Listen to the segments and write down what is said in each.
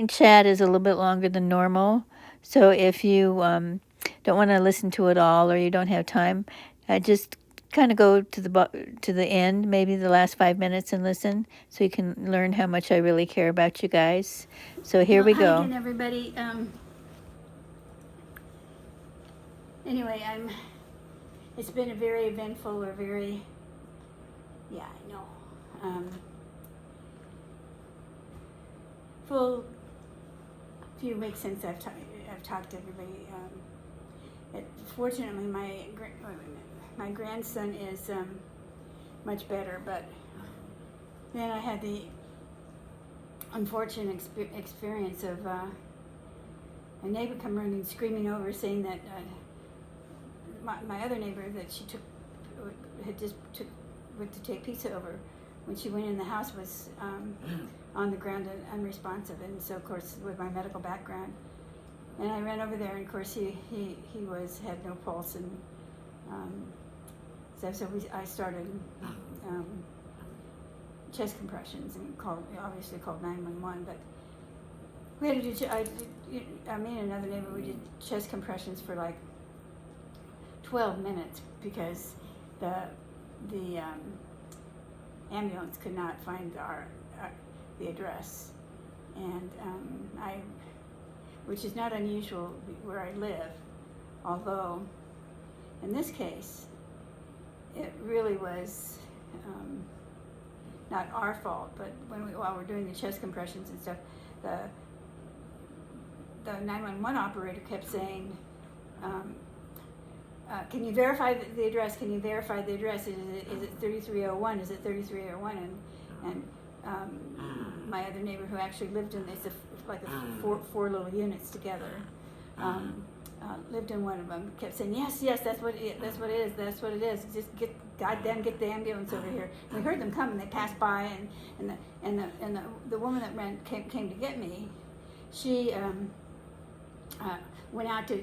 chat is a little bit longer than normal. So if you don't want to listen to it all or you don't have time, just kind of go to the end, maybe the last 5 minutes, and listen, so you can learn how much I really care about you guys. So here we Hi go. again, everybody. Anyway, it's been a very eventful or very, yeah, I know, full few weeks since I've talked to everybody. Fortunately, my grandson is much better, but then I had the unfortunate experience of a neighbor come running screaming over saying that my other neighbor that she went to take pizza over, when she went in the house was on the ground and unresponsive, and so of course with my medical background, and I ran over there, and of course he had no pulse, and I started chest compressions and obviously called 911, but we had to do me and another neighbor, we did chest compressions for like 12 minutes because the ambulance could not find the address, and which is not unusual where I live, although in this case it really was not our fault, but while we're doing the chest compressions and stuff, the 911 operator kept saying, can you verify the address? Can you verify the address? Is it 3301? Is it 3301? And my other neighbor who actually lived in this, like four little units together, lived in one of them, kept saying, yes, that's what it is. Just get the ambulance over here. And we heard them come, and they passed by, and the woman that came to get me, she went out to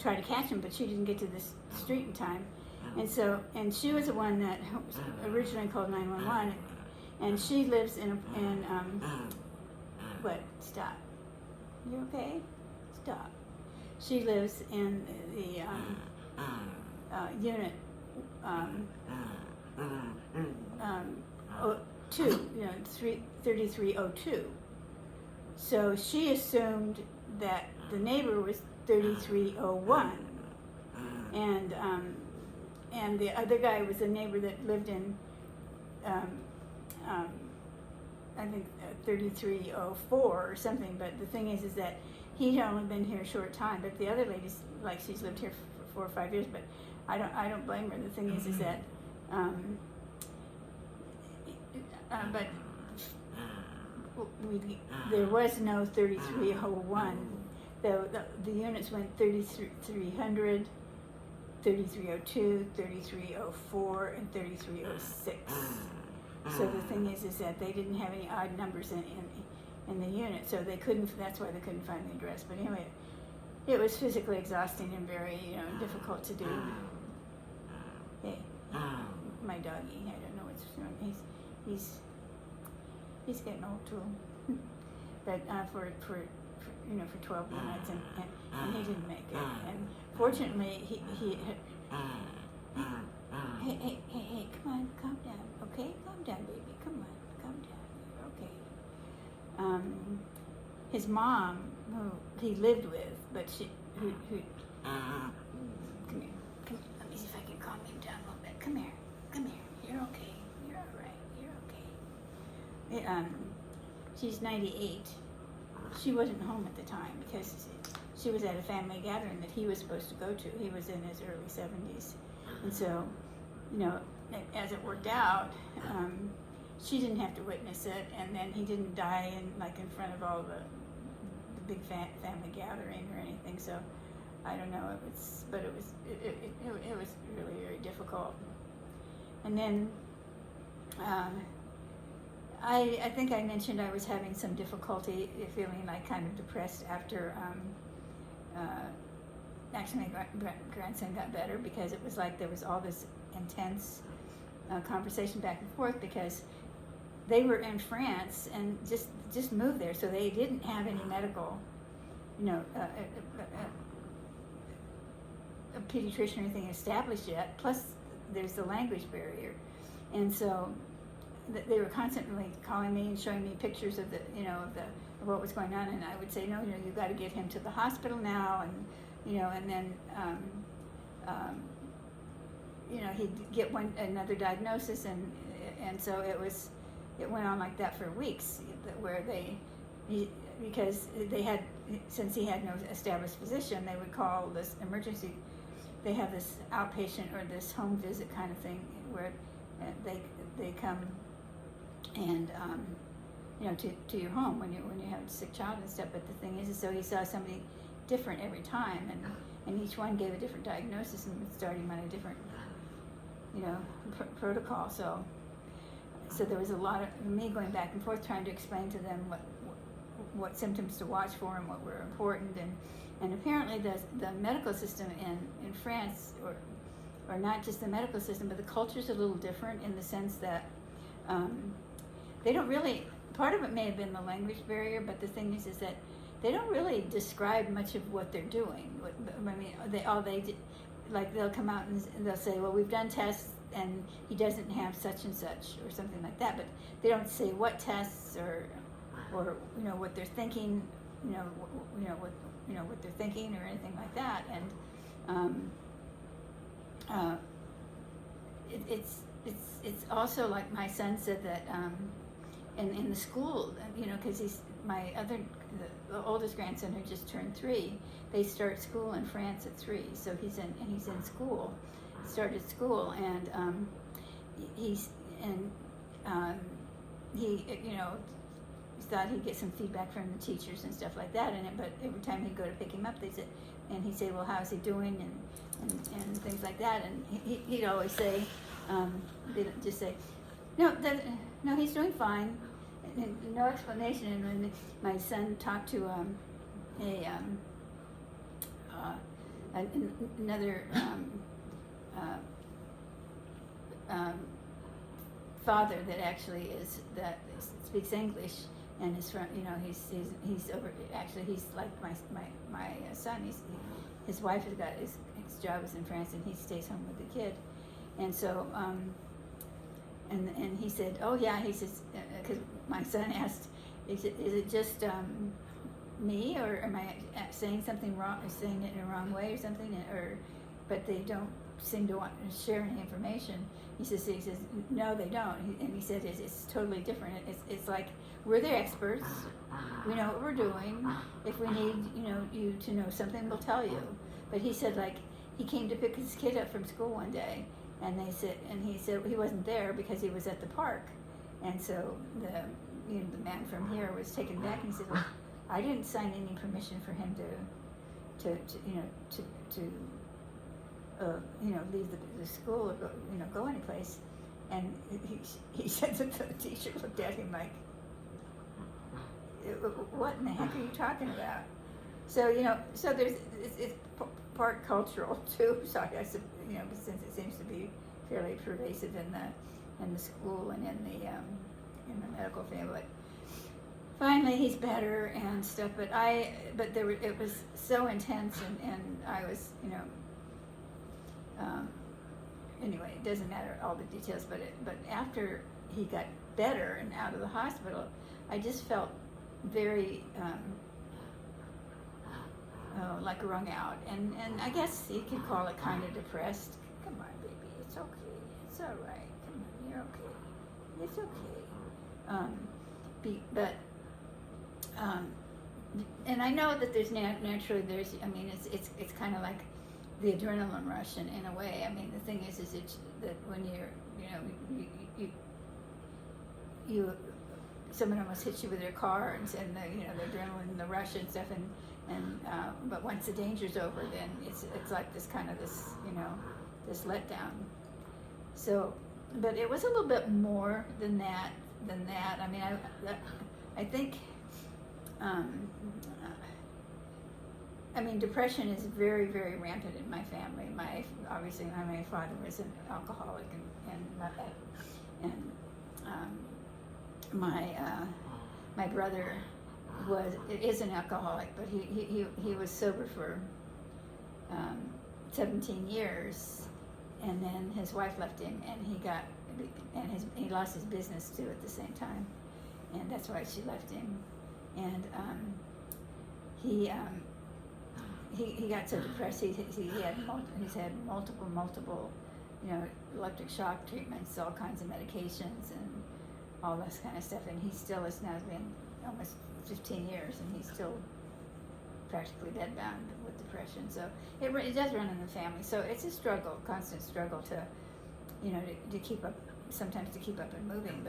try to catch him, but she didn't get to the street in time, and she was the one that originally called 911, and she lives in what? Stop. You okay? Stop. She lives in the unit 3302. So she assumed that the neighbor was 3301, and the other guy was a neighbor that lived in I think 3304 or something. But the thing is that he'd only been here a short time, but the other lady's like she's lived here for 4 or 5 years. But I don't blame her. The thing is that but there was no 3301. The units went 3300, 3302, 3304, and 3306. So the thing is that they didn't have any odd numbers in the unit, so they couldn't. That's why they couldn't find the address. But anyway, it was physically exhausting and very difficult to do. Hey, my doggy. I don't know what's wrong. He's getting old too. But for 12 minutes, and he didn't make it. And fortunately, he hey, come on, calm down, okay? Calm down, baby, come on, calm down, you're okay. His mom, who he lived with, but who come here, let me see if I can calm him down a little bit. Come here, you're okay, you're all right, you're okay. She's 98. She wasn't home at the time because she was at a family gathering that he was supposed to go to. He was in his early 70s, and so, as it worked out, she didn't have to witness it, and then he didn't die in front of all the big family gathering or anything. So, I don't know. It was really very difficult. And then I think I mentioned I was having some difficulty feeling like kind of depressed after actually my grandson got better, because it was like there was all this intense conversation back and forth, because they were in France and just moved there, so they didn't have any medical, you know, a pediatrician or anything established yet. Plus, there's the language barrier, and so they were constantly calling me and showing me pictures of the, you know, of what was going on, and I would say, no, you know, you got to get him to the hospital now, and you know, and then you know, he'd get another diagnosis, and so it went on like that for weeks, where because they had, since he had no established physician, they would call this emergency. They have this outpatient or this home visit kind of thing where they come and you know, to your home when you have a sick child and stuff. But the thing is so he saw somebody different every time, and each one gave a different diagnosis and would start him on a different, you know, protocol. So there was a lot of me going back and forth trying to explain to them what symptoms to watch for and what were important, and apparently the medical system in France, or not just the medical system, but the culture's a little different in the sense that they don't really, part of it may have been the language barrier, but the thing is that they don't really describe much of what they're doing. I mean, they did, like they'll come out and they'll say, well, we've done tests and he doesn't have such and such or something like that, but they don't say what tests or you know, what they're thinking, what they're thinking or anything like that. And it's also like my son said that in the school, you know, because the oldest grandson who just turned 3, they start school in France at 3, so he's in school, started school, and he you know, thought he'd get some feedback from the teachers and stuff like that, but every time he'd go to pick him up, he'd say, well, how's he doing, and things like that, and he'd always say, they'd just say, no, he's doing fine, and no explanation. And when my son talked to another father that actually speaks English, and is from, you know, he's over, actually he's like my son. His wife has got his job is in France, and he stays home with the kid, and so and he said, oh yeah, he says, because my son asked, is it just me, or am I saying something wrong, or saying it in a wrong way or something, but they don't seem to want to share any information. He says no, they don't. And he said it's totally different. It's like, we're the experts. We know what we're doing. If we need, you know, you to know something, we'll tell you. But he said, like, he came to pick his kid up from school one day, and he said he wasn't there because he was at the park. And so the man from here was taken back, and he said, well, I didn't sign any permission for him to leave the school or go anyplace. And he said that the teacher looked at him like, what in the heck are you talking about? So, so it's part cultural too. So I guess, since it seems to be fairly pervasive in the school and in the medical field. But finally, he's better and stuff. But it was so intense, and I was, anyway, it doesn't matter all the details. But after he got better and out of the hospital, I just felt very like wrung out, and I guess you could call it kind of depressed. Come on, baby, it's okay, it's all right. Come on, you're okay, it's okay. And I know that there's naturally it's kind of like the adrenaline rush in a way. I mean, the thing is it's that when you someone almost hits you with their car and the adrenaline and the rush and stuff, and but once the danger's over, then it's like this kind of this letdown. So, but it was a little bit more than that. I mean, I think. Depression is very, very rampant in my family. My father was an alcoholic, and my brother is an alcoholic, but he was sober for 17 years, and then his wife left him, and he lost his business too at the same time, and that's why she left him, and he got so depressed. He's had multiple, electric shock treatments, all kinds of medications, and all this kind of stuff, and he still has now been almost 15 years, and he's still practically bedbound with depression. So it does run in the family. So it's a struggle, constant struggle to keep up, sometimes to keep up and moving,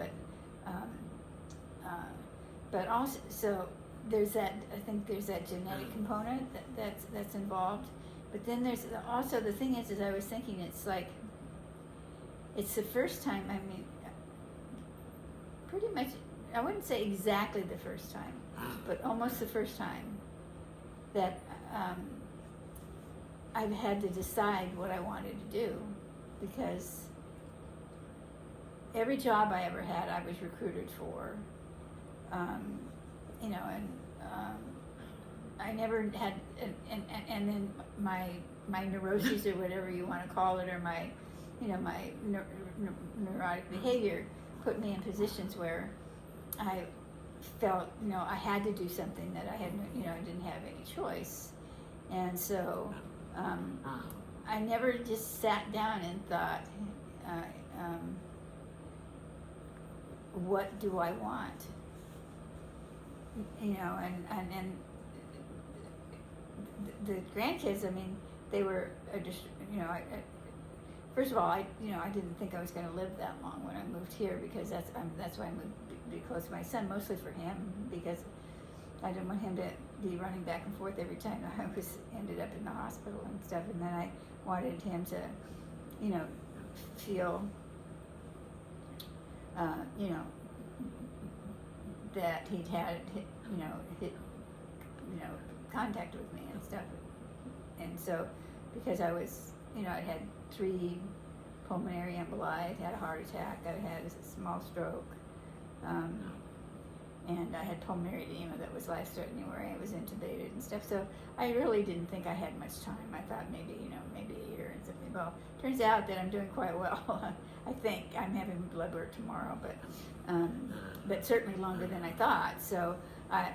but also, so there's that, I think there's that genetic component that's involved. But then there's also, the thing is I was thinking, it's like, it's the first time, I mean, pretty much, I wouldn't say exactly the first time, but almost the first time that I've had to decide what I wanted to do, because every job I ever had, I was recruited for, I never had, and then my neuroses, or whatever you want to call it, or my neurotic behavior put me in positions where I felt, I had to do something that I didn't have any choice. And so I never just sat down and thought, what do I want? And the grandkids, I mean, they were just, first of all, I didn't think I was going to live that long when I moved here, because that's why I moved to be close to my son, mostly for him, because I didn't want him to be running back and forth every time I ended up in the hospital and stuff. And then I wanted him to, feel, that he'd had, contact with me and stuff. And so, because I was, I had 3 pulmonary emboli, I had a heart attack, I had a small stroke, and I had pulmonary edema that was life-threatening, where I was intubated and stuff. So I really didn't think I had much time. I thought maybe a year and something. Well, turns out that I'm doing quite well. I think I'm having blood work tomorrow, but certainly longer than I thought. So I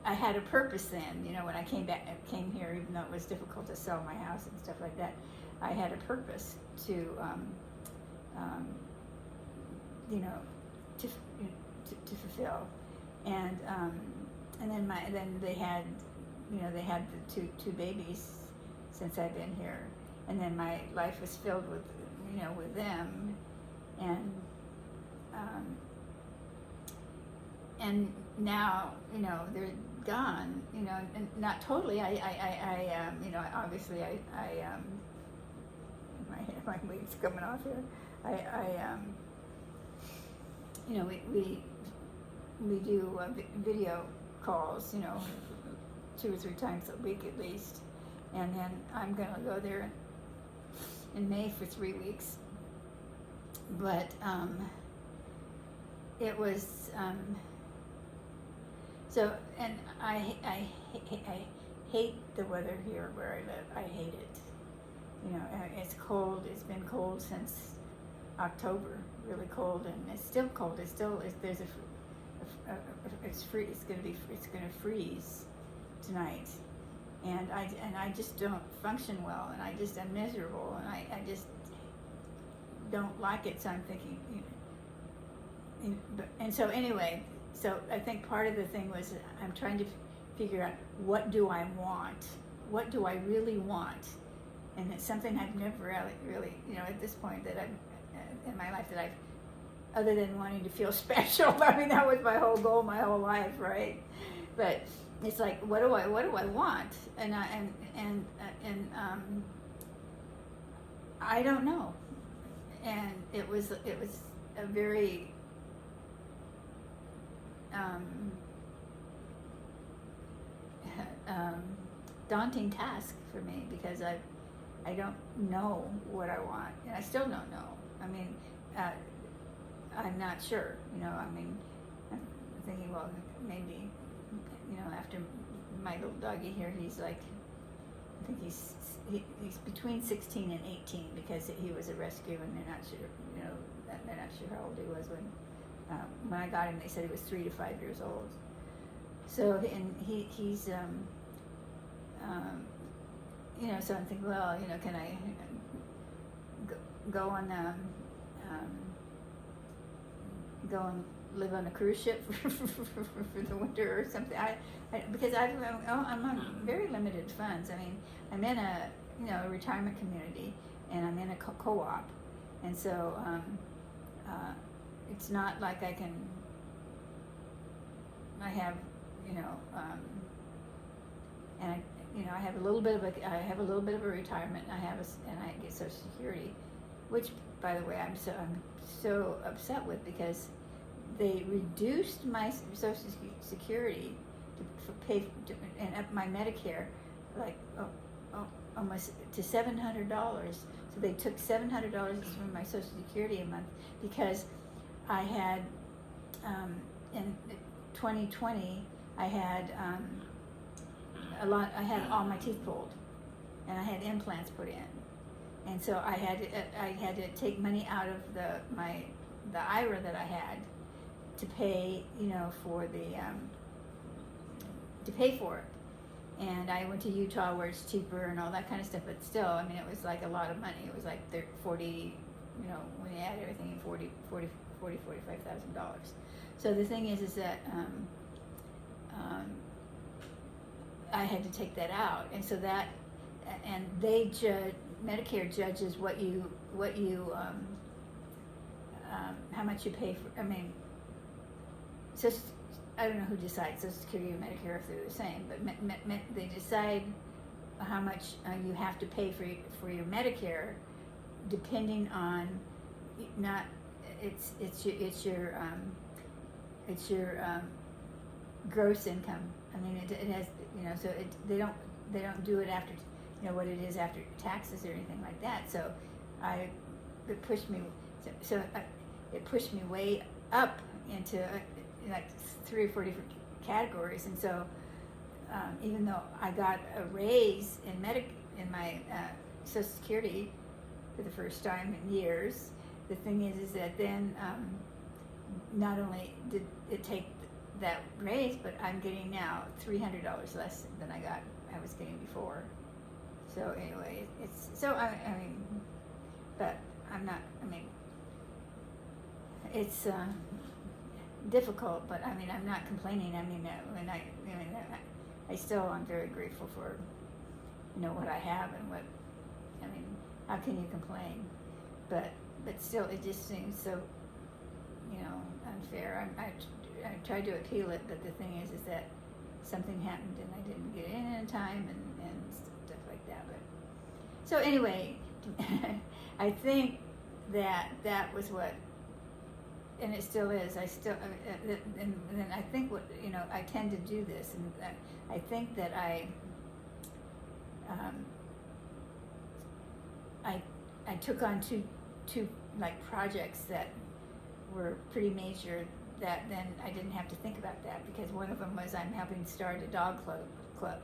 had a purpose then, when I came here, even though it was difficult to sell my house and stuff like that. I had a purpose to fulfill, and then they had the two babies since I've been here, and then my life was filled with with them, and now they're gone, and not totally. Obviously my weight's coming off here. We do video calls, 2 or 3 times a week at least, and then I'm going to go there in May for 3 weeks. But it was so, and I hate the weather here where I live. I hate it. It's cold. It's been cold since October. Really cold, and it's still cold. It's still there's it's free. It's gonna freeze tonight, and I just don't function well, and I'm miserable, and I just don't like it. So I'm thinking, and so anyway, so I think part of the thing was I'm trying to figure out, what do I want? What do I really want? And it's something I've never really, at this point that I've in my life that I've, other than wanting to feel special. I mean, that was my whole goal, my whole life, right? But it's like, what do I want? And I don't know. And it was a very daunting task for me, because I don't know what I want, and I still don't know. I mean, I'm not sure. I mean, I'm thinking, well, maybe, after my little doggy here, he's like, I think he's between 16 and 18 because he was a rescue and they're not sure, they're not sure how old he was when I got him. They said he was 3 to 5 years old. So, and he's, so I'm thinking, well, can I go on, go and live on a cruise ship for the winter or something? Because I'm on very limited funds. I mean, I'm in a retirement community, and I'm in a co-op, and so it's not like I have, and I have a little bit of a retirement, and I get Social Security, which, by the way, I'm so upset with because they reduced my Social Security to pay and up my Medicare like almost to $700. So they took $700 from my Social Security a month because I had in 2020 I had I had all my teeth pulled, and I had implants put in, and so I had to take money out of the IRA that I had to pay for to pay for it. And I went to Utah where it's cheaper and all that kind of stuff, but still, I mean, it was like a lot of money. It was like 40, when you add everything in, $45,000. So the thing is that I had to take that out, and so that, and Medicare judges what you how much you pay for. I mean, just I don't know who decides Social Security or Medicare if they're the same, but they decide how much you have to pay for your Medicare, depending on not it's your gross income. I mean, it has so they don't do it after what it is after taxes or anything like that. So it pushed me it pushed me way up into like 3 or 4 different categories, and so even though I got a raise in my Social Security for the first time in years, the thing is that then not only did it take that raise, but I'm getting now $300 less than I was getting before. So anyway, it's so I mean, but I'm not. I mean, it's difficult, but I mean, I'm not complaining. I mean, I still am very grateful for what I have and what. I mean, how can you complain? But still, it just seems so unfair. I tried to appeal it, but the thing is that something happened and I didn't get in time and stuff like that. But so anyway, I think that was what, and it still is. And I think what I tend to do this, and I think that I took on two like projects that were pretty major, that then I didn't have to think about that, because one of them was I'm helping start a dog club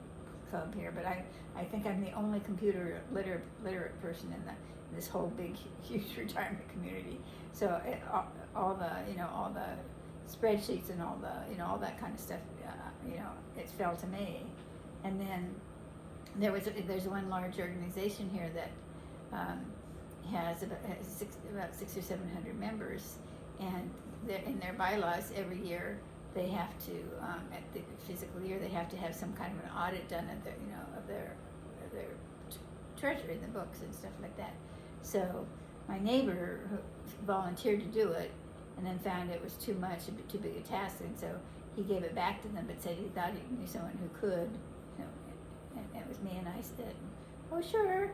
here, but I think I'm the only computer literate person in this whole big huge retirement community. So all the spreadsheets and all all that kind of stuff, it fell to me. And then there's one large organization here that has about 600 or 700 members, and in their bylaws every year they have to at the fiscal year they have to have some kind of an audit done of their treasury, the books and stuff like that. So my neighbor who volunteered to do it, and then found it was too much, too big a task, and so he gave it back to them, but said he thought he knew someone who could, and it was me, and I said, oh sure,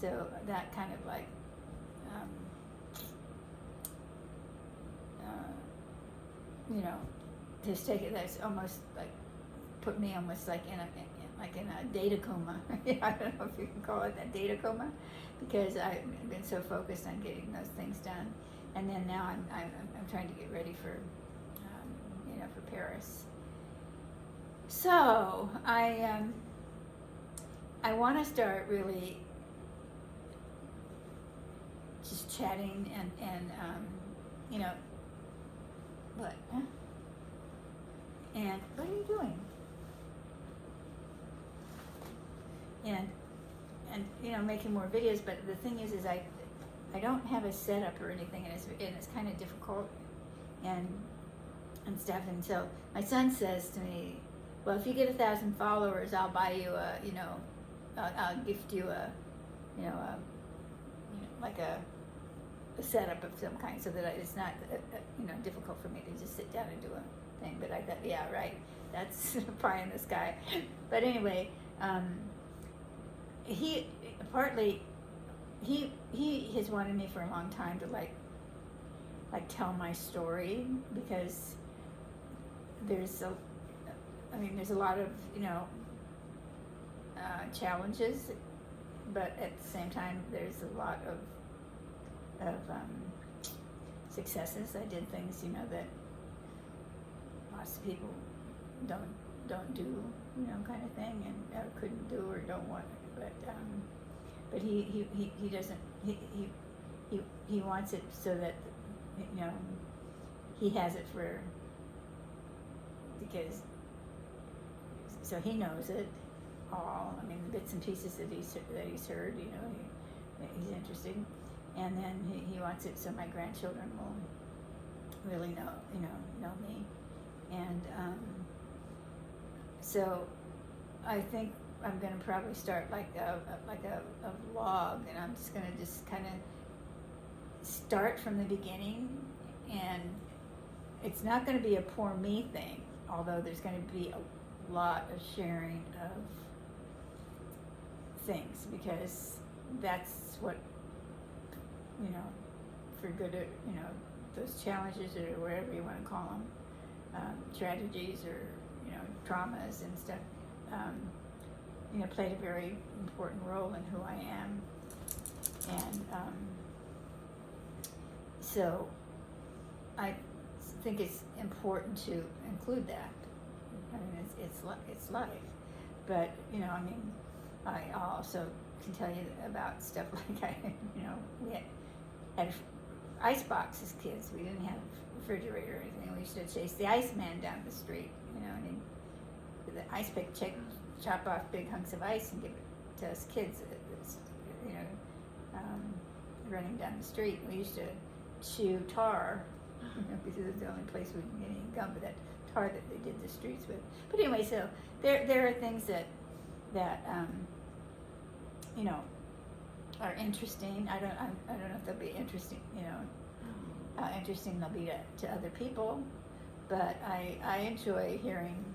so that kind of like just take it. That's almost like put me almost like in like in a data coma. I don't know if you can call it that, data coma, because I've been so focused on getting those things done, and then now I'm trying to get ready for for Paris. So I want to start really just chatting and what? Huh? And what are you doing? And making more videos. But the thing is I don't have a setup or anything, and it's kind of difficult and stuff. And so my son says to me, well, if you get 1,000 followers, I'll buy you I'll gift you like a setup of some kind, so that it's not difficult for me to just sit down and do a thing. But I thought, yeah, right, that's pie in the sky. But anyway, he has wanted me for a long time to like tell my story, because there's a lot of challenges, but at the same time there's a lot of successes. I did things that lots of people don't do, kind of thing, and or couldn't do or don't want to. But he doesn't, he wants it so that he has it for, because so he knows it all. I mean, the bits and pieces that he's heard, he's interested, and then he wants it so my grandchildren will really know me, and so I think I'm gonna probably start like a vlog, and I'm just gonna kind of start from the beginning, and it's not going to be a poor me thing, although there's going to be a lot of sharing of things, because that's what for good, those challenges or whatever you want to call them, tragedies or traumas and stuff, played a very important role in who I am, and so I think it's important to include that. I mean, it's life, but I also can tell you about stuff like we had ice box as kids. We didn't have a refrigerator or anything. We used to chase the Iceman down the street, and he'd, with the ice pick, chop off big hunks of ice and give it to us kids. Running down the street. We used to chew tar, because it's the only place we can get any gum, but that tar that they did the streets with. But anyway, so there are things that are interesting. I don't know if they'll be interesting, how interesting they'll be to other people, but I enjoy hearing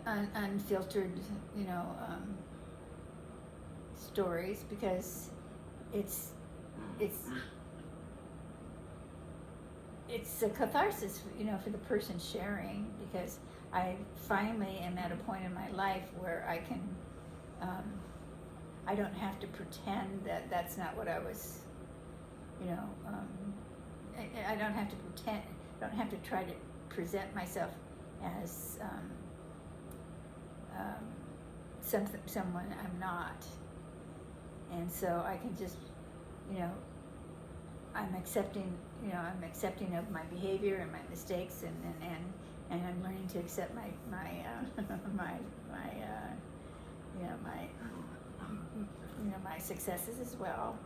unfiltered, stories, because it's a catharsis, for the person sharing, because I finally am at a point in my life where I can, I don't have to pretend that that's not what I was, I don't have to pretend, I don't have to try to present myself as someone I'm not. And so I can just, I'm accepting of my behavior and my mistakes, and I'm learning to accept my my successes as well.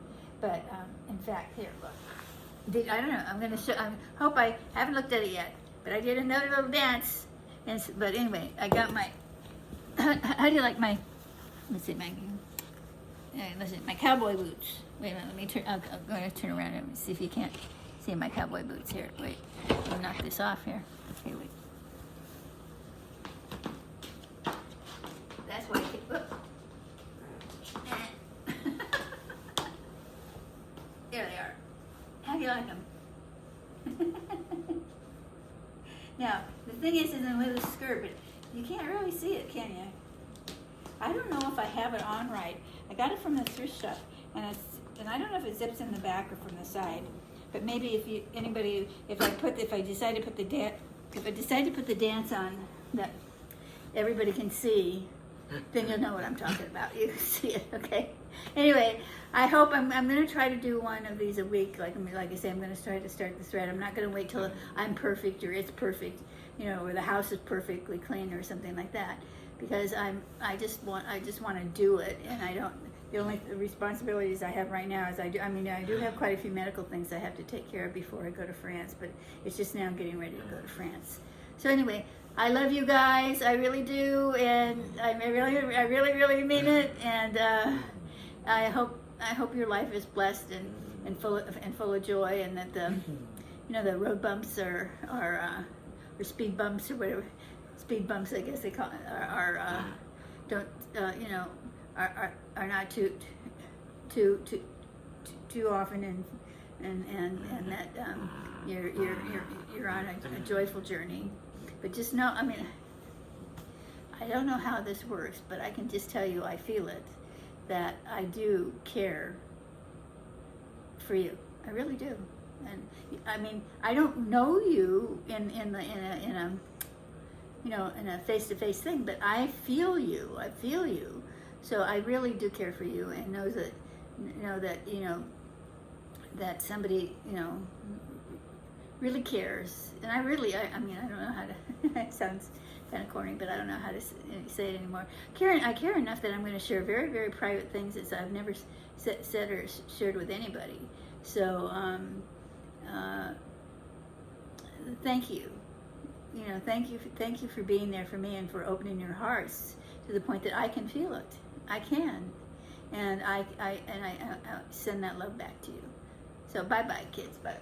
But in fact, here, look. I don't know. I'm gonna show. I hope I haven't looked at it yet, but I did another little dance. But anyway, I got my. How do you like my? Let's see, Maggie. Listen, my cowboy boots. Wait a minute, let me turn. I'm going to turn around and see if you can't see my cowboy boots here. Wait, I'll knock this off here. Okay, wait. That's why I keep. There they are. How do you like them? Now, the thing is I'm with a skirt, but You can't really see it, can you? I don't know if I have it on right. I got it from the thrift shop, and I don't know if it zips in the back or from the side. But maybe if I decide to put the dance on that everybody can see, then you'll know what I'm talking about. You can see it, okay? Anyway, I hope I'm going to try to do one of these a week. Like I say, I'm going to try to start the thread. I'm not going to wait till I'm perfect or it's perfect, or the house is perfectly clean or something like that, because I just want to do it, and I don't. The only responsibilities I have right now is I do have quite a few medical things I have to take care of before I go to France, but it's just now getting ready to go to France. So anyway, I love you guys, I really do, and I really mean it, and I hope your life is blessed and full of joy, and that the road bumps or speed bumps or whatever, speed bumps I guess they call it, are not too often, and that you're on a joyful journey. But just know, I don't know how this works, but I can just tell you I feel it, that I do care for you. I really do. And I don't know you in a face-to-face thing, but I feel you. So I really do care for you, and know that somebody really cares. And I don't know how to. It sounds kind of corny, but I don't know how to say it anymore. I care enough that I'm going to share very, very private things that I've never said or shared with anybody. So thank you. Thank you for being there for me and for opening your hearts to the point that I can feel it. I can, and I send that love back to you. So bye, kids. Bye.